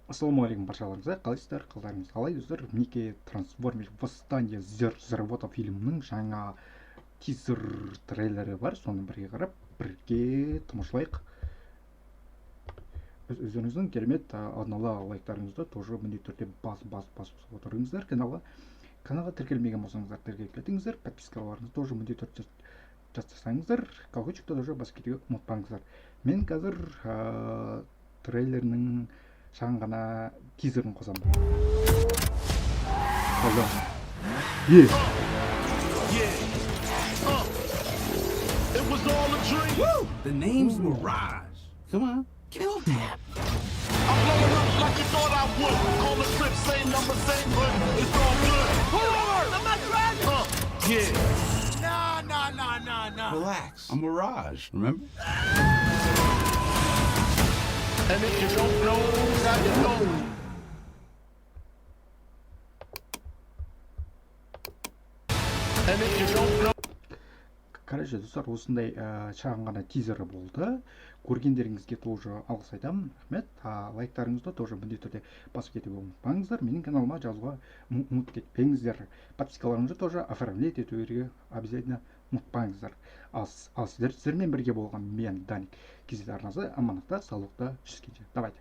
Ассалаумағалейкум баршаларыңызға, қалайсыздар, қалдарыңыз қалай достар? Мінекей трансформер восстание зервота фильмінің жаңа тизер трейлері бар, соны бірге қарап бірге тамашалайық. Өздеріңіздің керемет алдын ала лайктарыңызды тоже міндетті түрде басып отырыңыздар. Каналға тіркелмеген болсаңыздар тіркеліп кетіңіздер, подпискаларыңызды тоже міндетті түрде жасасаңыздар, колокольчикті тоже басып кетуге ұмытпаңыздар. Мен қазір трейлерінің жаңа ғана тизерін қосамын. It was all a dream. Woo! The name's Mirage. Come on, kill that. I'm blowing up like you thought I would. Call the trip, same number, same hood. It's all good. Pull over! I'm not driving! Yeah. Nah. Relax. I'm Mirage, remember? And if you don't know, now you know. And if you don't know. Короче, достар, осындай шағын ғана тизері болды. Көргендеріңізге тоже алғыс айтамын, рахмет. Лайктарыңызды тоже міндетті түрде басып кетуге ұмытпаңыздар. Менің каналыма жазуға ұмытып кетпеңіздер. Подпискаларыңызды тоже оформлять етуге обязательно ұмытпаңыздар. Ал сіздермен бірге болған мен Даник. Кездер арнасы амандықта, саулықта жүзгенше. Давайте.